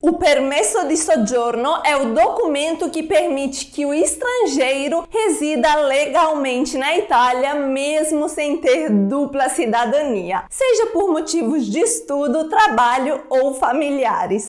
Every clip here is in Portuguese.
O permesso di soggiorno é o documento que permite que o estrangeiro resida legalmente na Itália, mesmo sem ter dupla cidadania, seja por motivos de estudo, trabalho ou familiares.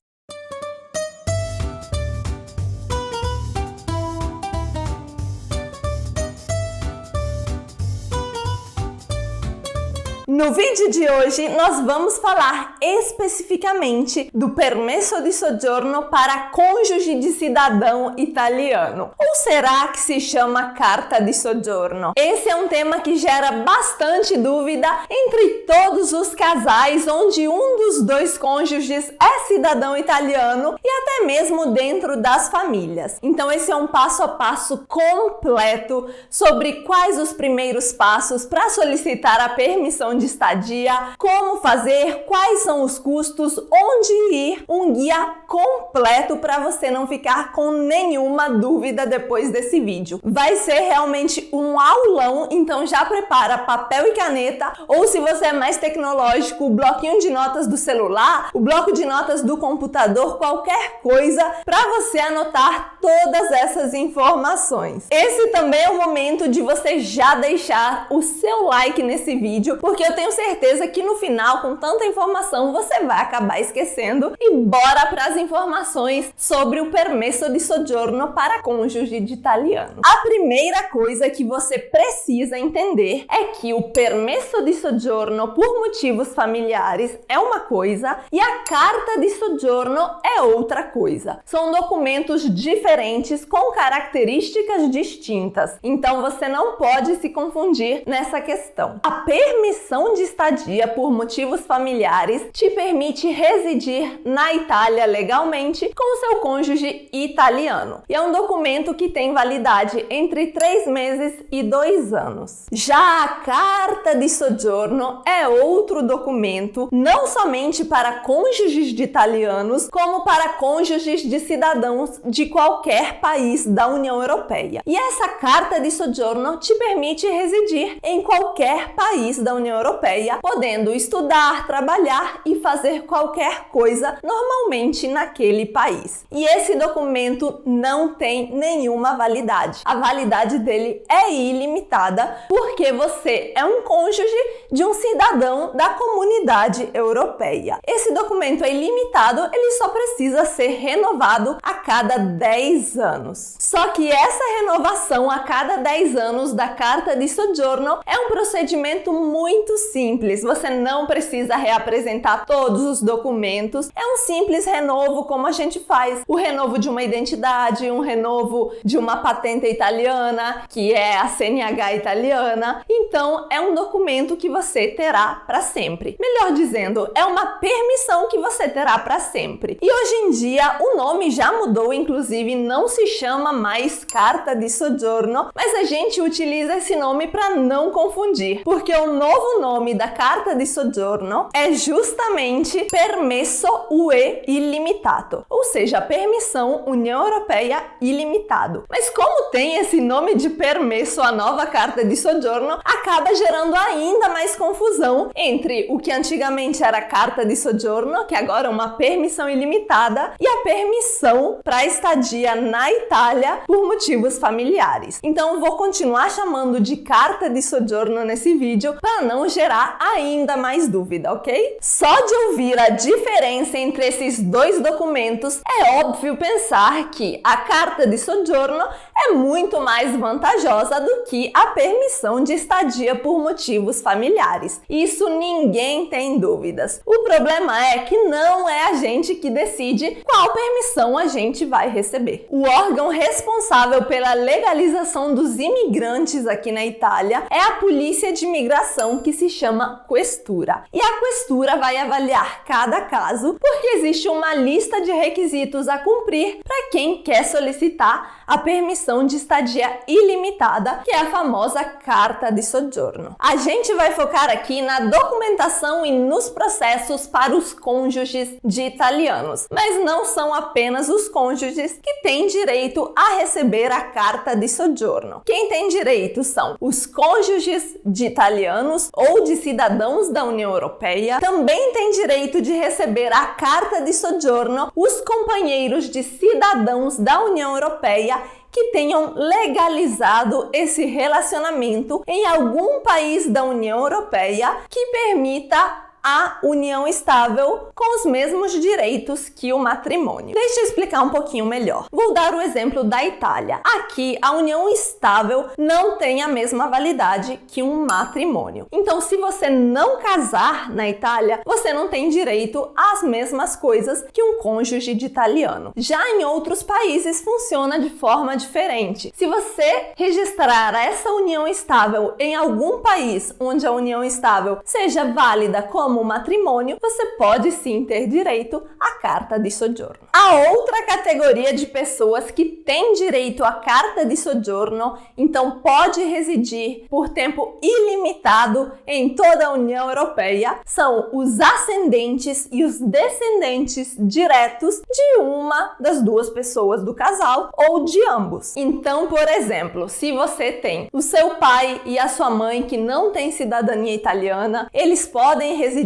No vídeo de hoje, nós vamos falar especificamente do permesso di soggiorno para cônjuge de cidadão italiano. Ou será que se chama carta di soggiorno? Esse é um tema que gera bastante dúvida entre todos os casais onde um dos dois cônjuges é cidadão italiano e até mesmo dentro das famílias. Então esse é um passo a passo completo sobre quais os primeiros passos para solicitar a permissão de estadia, como fazer, quais são os custos, onde ir, um guia completo para você não ficar com nenhuma dúvida depois desse vídeo. Vai ser realmente um aulão, então já prepara papel e caneta, ou se você é mais tecnológico, o bloquinho de notas do celular, o bloco de notas do computador, qualquer coisa para você anotar todas essas informações. Esse também é o momento de você já deixar o seu like nesse vídeo, porque eu tenho certeza que no final, com tanta informação, você vai acabar esquecendo. E bora para as informações sobre o permesso di soggiorno para cônjuge de italiano. A primeira coisa que você precisa entender é que o permesso di soggiorno por motivos familiares é uma coisa e a carta di soggiorno é outra coisa. São documentos diferentes com características distintas, então você não pode se confundir nessa questão. A permissão de estadia por motivos familiares te permite residir na Itália legalmente com seu cônjuge italiano. E é um documento que tem validade entre 3 meses e 2 anos. Já a carta di soggiorno é outro documento, não somente para cônjuges de italianos, como para cônjuges de cidadãos de qualquer país da União Europeia. E essa carta di soggiorno te permite residir em qualquer país da União Europeia, podendo estudar, trabalhar e fazer qualquer coisa normalmente naquele país. E esse documento não tem nenhuma validade. A validade dele é ilimitada porque você é um cônjuge de um cidadão da comunidade europeia. Esse documento é ilimitado, ele só precisa ser renovado a cada 10 anos. Só que essa renovação a cada 10 anos da carta di soggiorno é um procedimento muito simples. Você não precisa reapresentar todos os documentos. É um simples renovo, como a gente faz o renovo de uma identidade, um renovo de uma patente italiana, que é a CNH italiana. Então, é um documento que você terá para sempre. Melhor dizendo, é uma permissão que você terá para sempre. E hoje em dia, o nome já mudou, inclusive não se chama mais carta di soggiorno, mas a gente utiliza esse nome para não confundir, porque o novo nome da carta di soggiorno é justamente permesso UE illimitato, ou seja, permissão União Europeia ilimitado. Mas como tem esse nome de permesso, a nova carta di soggiorno acaba gerando ainda mais confusão entre o que antigamente era carta di soggiorno, que agora é uma permissão ilimitada, e a permissão para estadia na Itália por motivos familiares. Então vou continuar chamando de carta di soggiorno nesse vídeo para não gerar ainda mais dúvida, ok? Só de ouvir a diferença entre esses dois documentos, é óbvio pensar que a carta di soggiorno é muito mais vantajosa do que a permissão de estadia por motivos familiares. Isso ninguém tem dúvidas. O problema é que não é a gente que decide qual permissão a gente vai receber. O órgão responsável pela legalização dos imigrantes aqui na Itália é a Polícia de Imigração, que se chama Questura. E a Questura vai avaliar cada caso, porque existe uma lista de requisitos a cumprir para quem quer solicitar a permissão de estadia ilimitada, que é a famosa carta di soggiorno. A gente vai focar aqui na documentação e nos processos para os cônjuges de italianos, mas não são apenas os cônjuges que têm direito a receber a carta di soggiorno. Quem tem direito são os cônjuges de italianos ou ou de cidadãos da União Europeia, também tem direito de receber a carta de soggiorno os companheiros de cidadãos da União Europeia que tenham legalizado esse relacionamento em algum país da União Europeia que permita a união estável com os mesmos direitos que o matrimônio. Deixa eu explicar um pouquinho melhor. Vou dar o exemplo da Itália. Aqui, a união estável não tem a mesma validade que um matrimônio. Então, se você não casar na Itália, você não tem direito às mesmas coisas que um cônjuge de italiano. Já em outros países, funciona de forma diferente. Se você registrar essa união estável em algum país onde a união estável seja válida como matrimônio, você pode sim ter direito à carta de soggiorno. A outra categoria de pessoas que tem direito à carta de soggiorno, então pode residir por tempo ilimitado em toda a União Europeia, são os ascendentes e os descendentes diretos de uma das duas pessoas do casal ou de ambos. Então, por exemplo, se você tem o seu pai e a sua mãe que não têm cidadania italiana, eles podem residir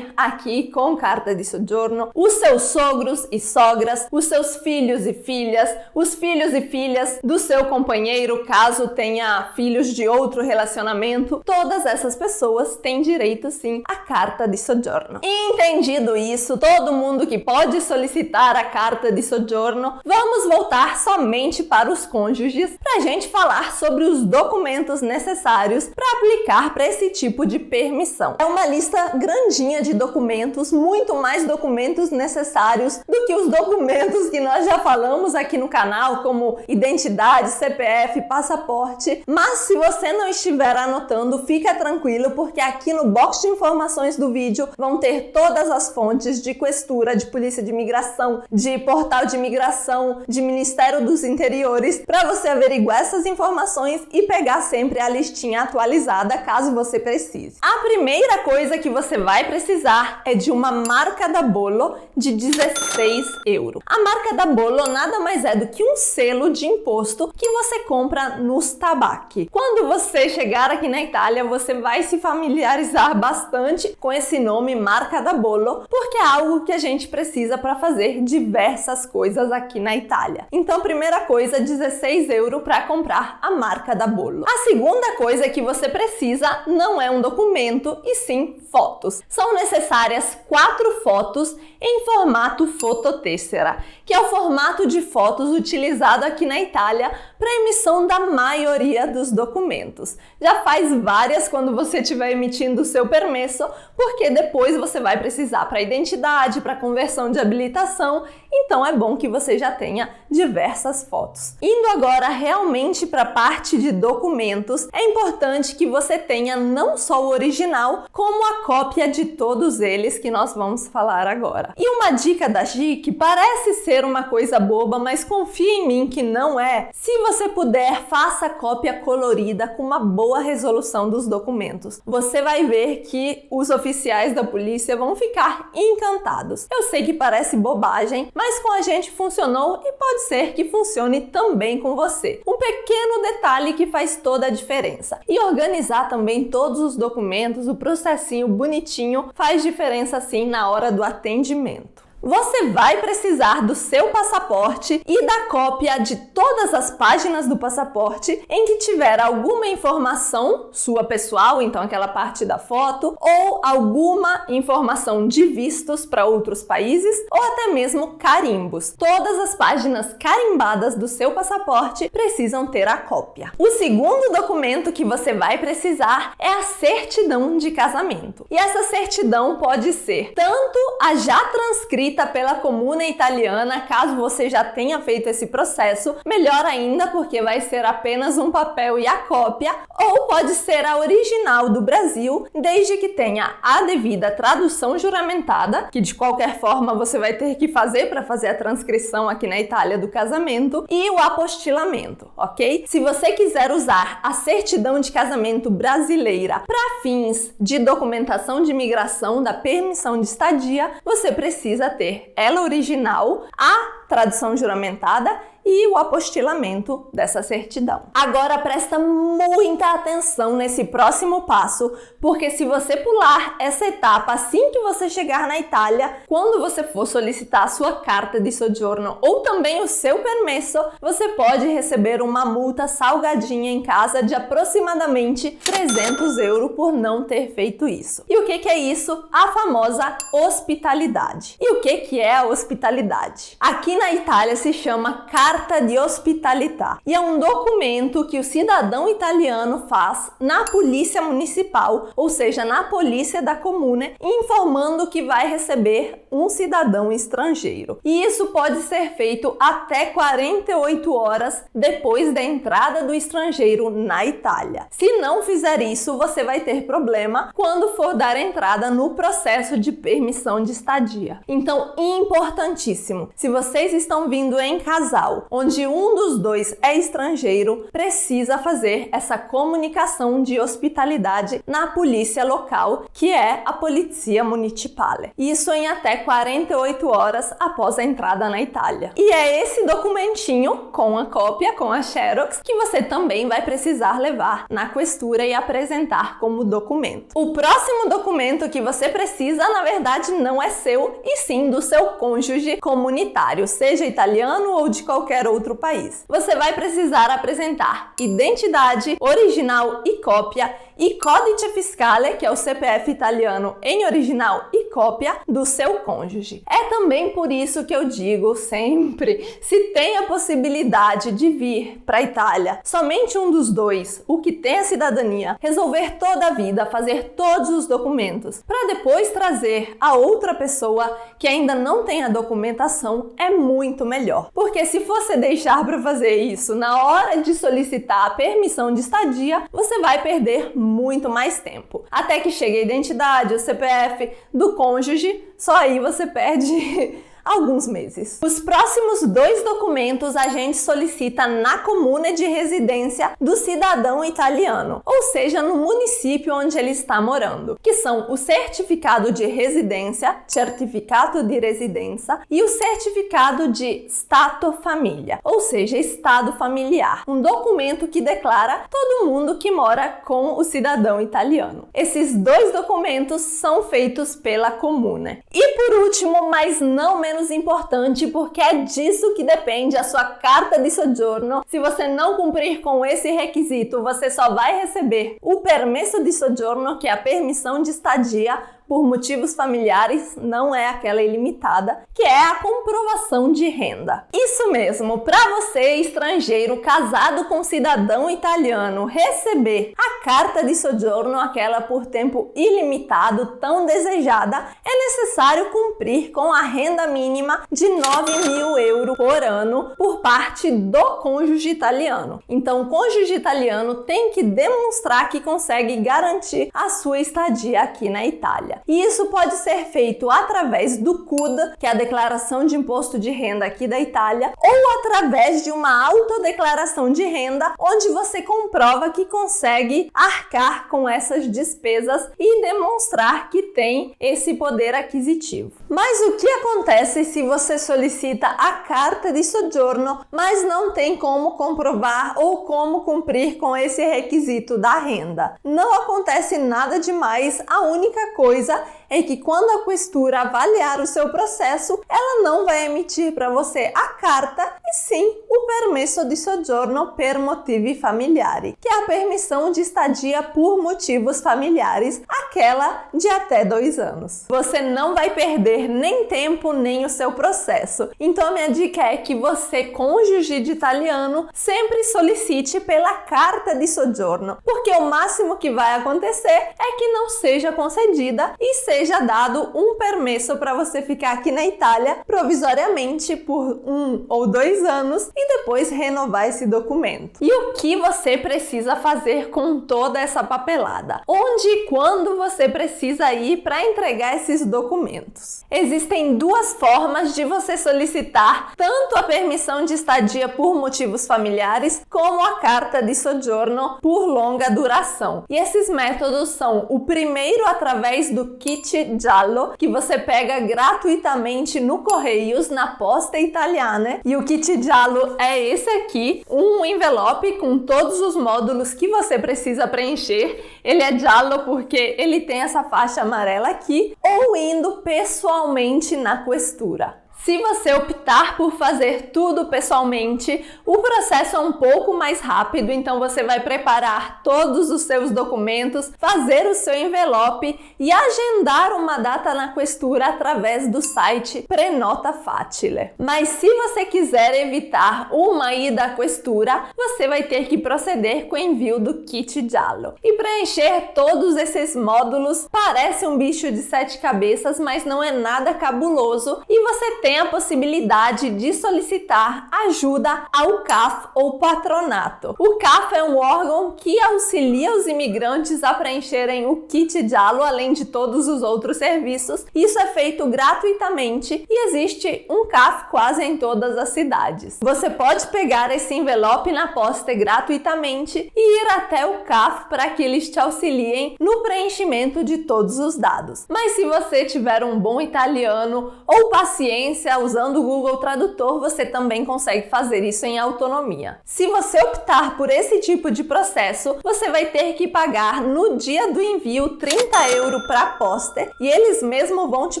aqui com carta de soggiorno, os seus sogros e sogras, os seus filhos e filhas, os filhos e filhas do seu companheiro, caso tenha filhos de outro relacionamento, todas essas pessoas têm direito sim à carta de soggiorno. Entendido isso, todo mundo que pode solicitar a carta de soggiorno, vamos voltar somente para os cônjuges para a gente falar sobre os documentos necessários para aplicar para esse tipo de permissão. É uma lista grandinha de documentos, muito mais documentos necessários do que os documentos que nós já falamos aqui no canal, como identidade, CPF, passaporte. Mas se você não estiver anotando, fica tranquilo, porque aqui no box de informações do vídeo vão ter todas as fontes de questura, de polícia de imigração, de portal de imigração, de Ministério dos Interiores, para você averiguar essas informações e pegar sempre a listinha atualizada, caso você precise. A primeira coisa que você vai precisar é de uma marca da bollo de 16 €. A marca da bollo nada mais é do que um selo de imposto que você compra nos tabacchi. Quando você chegar aqui na Itália, você vai se familiarizar bastante com esse nome, marca da bollo, porque é algo que a gente precisa para fazer diversas coisas aqui na Itália. Então, primeira coisa, 16 € para comprar a marca da bollo. A segunda coisa que você precisa não é um documento, e sim fotos. São necessárias 4 fotos em formato fototessera, que é o formato de fotos utilizado aqui na Itália para emissão da maioria dos documentos. Já faz várias quando você estiver emitindo o seu permesso, porque depois você vai precisar para identidade, para conversão de habilitação, então é bom que você já tenha diversas fotos. Indo agora realmente para a parte de documentos, é importante que você tenha não só o original, como a cópia de todos eles que nós vamos falar agora. E uma dica da Gi, que parece ser uma coisa boba, mas confia em mim que não é. Se você puder, faça cópia colorida com uma boa resolução dos documentos. Você vai ver que os oficiais da polícia vão ficar encantados. Eu sei que parece bobagem, mas com a gente funcionou e pode ser que funcione também com você. Um pequeno detalhe que faz toda a diferença. E organizar também todos os documentos, o processinho bonitinho, faz diferença sim na hora do atendimento. Você vai precisar do seu passaporte e da cópia de todas as páginas do passaporte em que tiver alguma informação sua pessoal, então aquela parte da foto, ou alguma informação de vistos para outros países, ou até mesmo carimbos. Todas as páginas carimbadas do seu passaporte precisam ter a cópia. O segundo documento que você vai precisar é a certidão de casamento. E essa certidão pode ser tanto a já transcrita pela Comune Italiana, caso você já tenha feito esse processo, melhor ainda, porque vai ser apenas um papel e a cópia, ou pode ser a original do Brasil, desde que tenha a devida tradução juramentada, que de qualquer forma você vai ter que fazer para fazer a transcrição aqui na Itália do casamento, e o apostilamento, ok? Se você quiser usar a certidão de casamento brasileira para fins de documentação de imigração da permissão de estadia, você precisa ter ela original, a tradução juramentada e o apostilamento dessa certidão. Agora presta muita atenção nesse próximo passo, porque se você pular essa etapa assim que você chegar na Itália, quando você for solicitar a sua carta de soggiorno ou também o seu permesso, você pode receber uma multa salgadinha em casa de aproximadamente 300 € por não ter feito isso. E o que é isso? A famosa ospitalidade. E o que é a hospitalidade? Aqui na Itália se chama Carta di Ospitalità e é um documento que o cidadão italiano faz na polícia municipal, ou seja, na polícia da comune, informando que vai receber um cidadão estrangeiro. E isso pode ser feito até 48 horas depois da entrada do estrangeiro na Itália. Se não fizer isso, você vai ter problema quando for dar entrada no processo de permissão de estadia. Então, importantíssimo, se vocês estão vindo em casal, onde um dos dois é estrangeiro, precisa fazer essa comunicação de hospitalidade na polícia local, que é a Polizia Municipale. Isso em até 48 horas após a entrada na Itália. E é esse documentinho, com a cópia, com a xerox, que você também vai precisar levar na questura e apresentar como documento. O próximo documento que você precisa, na verdade, não é seu, e sim do seu cônjuge comunitário, seja italiano ou de qualquer outro país. Você vai precisar apresentar identidade, original e cópia, e codice fiscale, que é o CPF italiano em original e cópia do seu cônjuge. É também por isso que eu digo sempre, se tem a possibilidade de vir para a Itália, somente um dos dois, o que tem a cidadania, resolver toda a vida, fazer todos os documentos, para depois trazer a outra pessoa que ainda não tem a documentação, é muito melhor. Porque se você deixar para fazer isso na hora de solicitar a permissão de estadia, você vai perder muito mais tempo. Até que chegue a identidade, o CPF do cônjuge, só aí você perde alguns meses. Os próximos 2 documentos a gente solicita na comune de residência do cidadão italiano, ou seja, no município onde ele está morando, que são o certificado de residência, certificato di residenza, e o certificado de stato famiglia, ou seja, estado familiar, um documento que declara todo mundo que mora com o cidadão italiano. Esses 2 documentos são feitos pela comune. E por último, mas não menos importante, porque é disso que depende a sua carta de soggiorno. Se você não cumprir com esse requisito, você só vai receber o permesso de soggiorno, que é a permissão de estadia por motivos familiares, não é aquela ilimitada, que é a comprovação de renda. Isso mesmo, para você, estrangeiro, casado com cidadão italiano, receber a carta de soggiorno, aquela por tempo ilimitado, tão desejada, é necessário cumprir com a renda mínima de 9.000 € por ano por parte do cônjuge italiano. Então, o cônjuge italiano tem que demonstrar que consegue garantir a sua estadia aqui na Itália. E isso pode ser feito através do CUD, que é a Declaração de Imposto de Renda aqui da Itália, ou através de uma autodeclaração de renda, onde você comprova que consegue arcar com essas despesas e demonstrar que tem esse poder aquisitivo. Mas o que acontece se você solicita a carta de soggiorno, mas não tem como comprovar ou como cumprir com esse requisito da renda? Não acontece nada demais, a única coisa é que quando a questura avaliar o seu processo, ela não vai emitir para você a carta, e sim o permesso di soggiorno per motivi familiari, que é a permissão de estadia por motivos familiares, aquela de até 2 anos. Você não vai perder nem tempo nem o seu processo. Então a minha dica é que você, cônjuge de italiano, sempre solicite pela carta de soggiorno, porque o máximo que vai acontecer é que não seja concedida e seja dado um permesso para você ficar aqui na Itália provisoriamente por 1 ou 2 2 anos e depois renovar esse documento. E o que você precisa fazer com toda essa papelada? Onde e quando você precisa ir para entregar esses documentos? Existem 2 formas de você solicitar tanto a permissão de estadia por motivos familiares como a carta de soggiorno por longa duração. E esses métodos são o primeiro através do kit giallo, que você pega gratuitamente no Correios, na Poste Italiane. E o kit giallo é esse aqui, um envelope com todos os módulos que você precisa preencher. Ele é giallo porque ele tem essa faixa amarela aqui, ou indo pessoalmente na questura. Se você optar por fazer tudo pessoalmente, o processo é um pouco mais rápido, então você vai preparar todos os seus documentos, fazer o seu envelope e agendar uma data na questura através do site Prenota Facile. Mas se você quiser evitar uma ida à questura, você vai ter que proceder com o envio do kit giallo. E preencher todos esses módulos parece um bicho de 7 cabeças, mas não é nada cabuloso e você tem a possibilidade de solicitar ajuda ao CAF ou patronato. O CAF é um órgão que auxilia os imigrantes a preencherem o kit giallo, além de todos os outros serviços. Isso é feito gratuitamente e existe um CAF quase em todas as cidades. Você pode pegar esse envelope na posta gratuitamente e ir até o CAF para que eles te auxiliem no preenchimento de todos os dados. Mas se você tiver um bom italiano ou paciência usando o Google Tradutor, você também consegue fazer isso em autonomia. Se você optar por esse tipo de processo, você vai ter que pagar no dia do envio 30 € para a Poste e eles mesmo vão te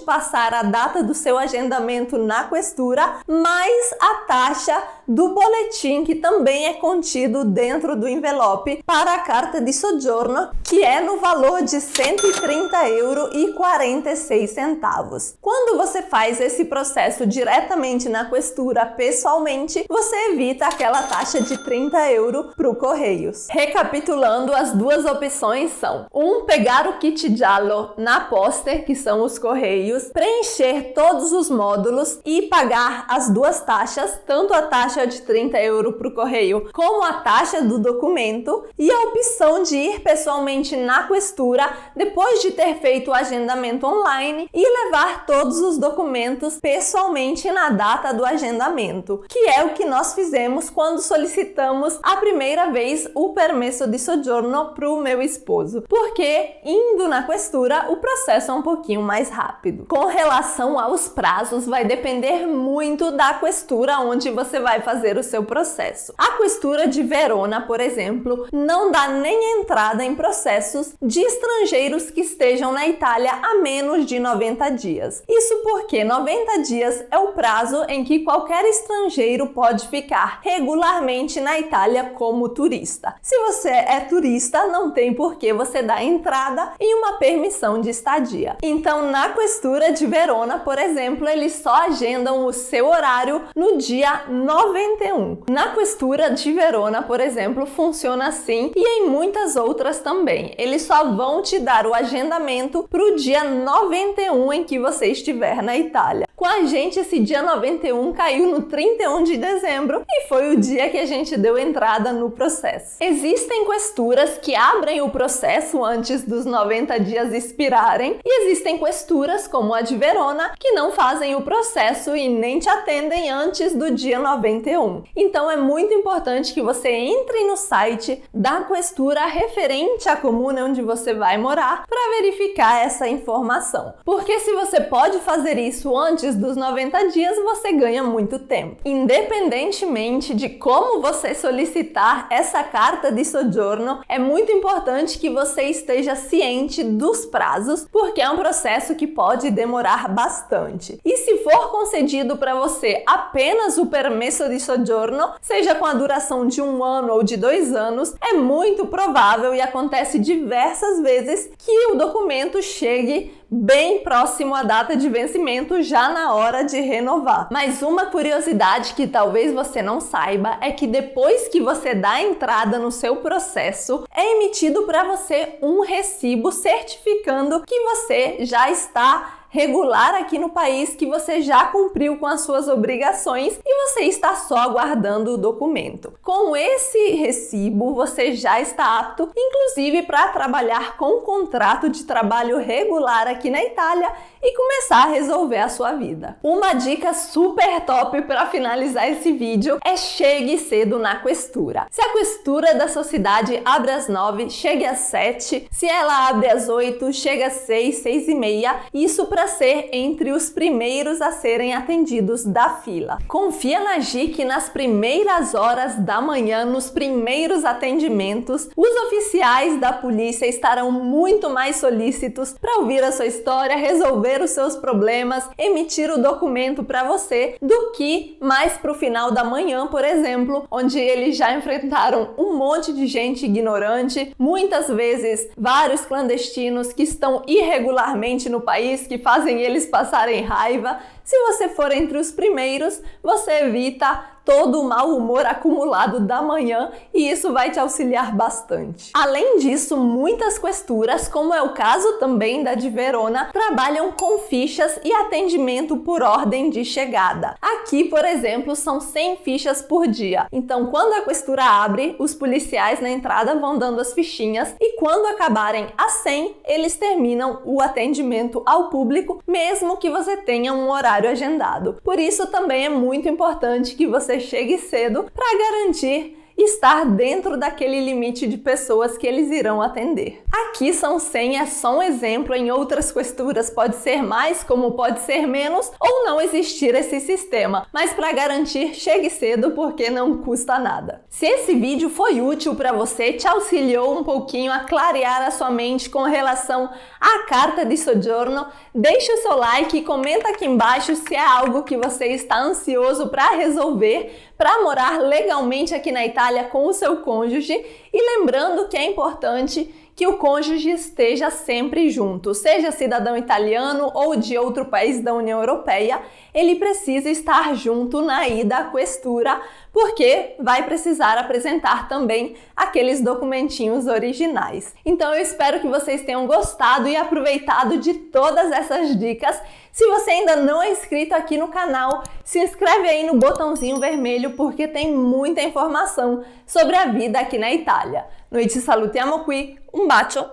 passar a data do seu agendamento na questura, mais a taxa do boletim que também é contido dentro do envelope para a carta de soggiorno, que é no valor de 130,46 €. Quando você faz esse processo diretamente na questura pessoalmente, você evita aquela taxa de 30 € para o Correios. Recapitulando, as 2 opções são: pegar o kit giallo na Poste, que são os Correios, preencher todos os módulos e pagar as 2 taxas, tanto a taxa de 30 € para o Correio como a taxa do documento, e a opção de ir pessoalmente na questura depois de ter feito o agendamento online e levar todos os documentos pessoalmente na data do agendamento, que é o que nós fizemos quando solicitamos a primeira vez o permesso de soggiorno para o meu esposo, porque indo na questura o processo é um pouquinho mais rápido. Com relação aos prazos, vai depender muito da questura onde você vai fazer o seu processo. A questura de Verona, por exemplo, não dá nem entrada em processos de estrangeiros que estejam na Itália há menos de 90 dias. Isso porque 90 dias é o prazo em que qualquer estrangeiro pode ficar regularmente na Itália como turista. Se você é turista, não tem por que você dar entrada em uma permissão de estadia. Então, na questura de Verona, por exemplo, eles só agendam o seu horário no dia 91. Na questura de Verona, por exemplo, funciona assim e em muitas outras também. Eles só vão te dar o agendamento para o dia 91 em que você estiver na Itália. Com a gente, esse dia 91 caiu no 31 de dezembro e foi o dia que a gente deu entrada no processo. Existem questuras que abrem o processo antes dos 90 dias expirarem e existem questuras, como a de Verona, que não fazem o processo e nem te atendem antes do dia 91. Então é muito importante que você entre no site da questura referente à comuna onde você vai morar para verificar essa informação. Porque se você pode fazer isso antes dos 90 dias, você ganha muito tempo. Independentemente de como você solicitar essa carta de soggiorno, é muito importante que você esteja ciente dos prazos, porque é um processo que pode demorar bastante. E se for concedido para você apenas o permesso de soggiorno, seja com a duração de 1 ano ou de 2 anos, é muito provável e acontece diversas vezes que o documento chegue bem próximo à data de vencimento, já na hora de renovar. Mas uma curiosidade que talvez você não saiba é que depois que você dá entrada no seu processo, é emitido para você um recibo certificando que você já está regular aqui no país, que você já cumpriu com as suas obrigações e você está só aguardando o documento. Com esse recibo, você já está apto, inclusive, para trabalhar com um contrato de trabalho regular aqui na Itália e começar a resolver a sua vida. Uma dica super top para finalizar esse vídeo é chegue cedo na questura. Se a questura da sua cidade abre às 9, chegue às 7. Se ela abre às 8, chega às 6, 6 e meia. Isso para ser entre os primeiros a serem atendidos da fila. Confia na Gi que nas primeiras horas da manhã, nos primeiros atendimentos, os oficiais da polícia estarão muito mais solícitos para ouvir a sua história, resolver os seus problemas, emitir o documento para você, do que mais para o final da manhã, por exemplo, onde eles já enfrentaram um monte de gente ignorante, muitas vezes vários clandestinos que estão irregularmente no país, que fazem eles passarem raiva. Se você for entre os primeiros, você evita todo o mau humor acumulado da manhã e isso vai te auxiliar bastante. Além disso, muitas questuras, como é o caso também da de Verona, trabalham com fichas e atendimento por ordem de chegada. Aqui, por exemplo, são 100 fichas por dia. Então, quando a questura abre, os policiais na entrada vão dando as fichinhas e quando acabarem as 100, eles terminam o atendimento ao público, mesmo que você tenha um horário agendado. Por isso, também é muito importante que você chegue cedo para garantir estar dentro daquele limite de pessoas que eles irão atender. Aqui são 100, é só um exemplo, em outras questuras pode ser mais, como pode ser menos, ou não existir esse sistema, mas para garantir, chegue cedo porque não custa nada. Se esse vídeo foi útil para você, te auxiliou um pouquinho a clarear a sua mente com relação à carta de soggiorno, deixa o seu like e comenta aqui embaixo se é algo que você está ansioso para resolver, para morar legalmente aqui na Itália com o seu cônjuge, e lembrando que é importante que o cônjuge esteja sempre junto, seja cidadão italiano ou de outro país da União Europeia, ele precisa estar junto na ida à questura, porque vai precisar apresentar também aqueles documentinhos originais. Então eu espero que vocês tenham gostado e aproveitado de todas essas dicas. Se você ainda não é inscrito aqui no canal, se inscreve aí no botãozinho vermelho, porque tem muita informação sobre a vida aqui na Itália. Noi ci salutiamo qui, un bacio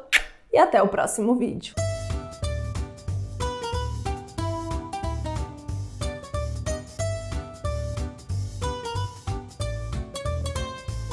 e até o próximo vídeo.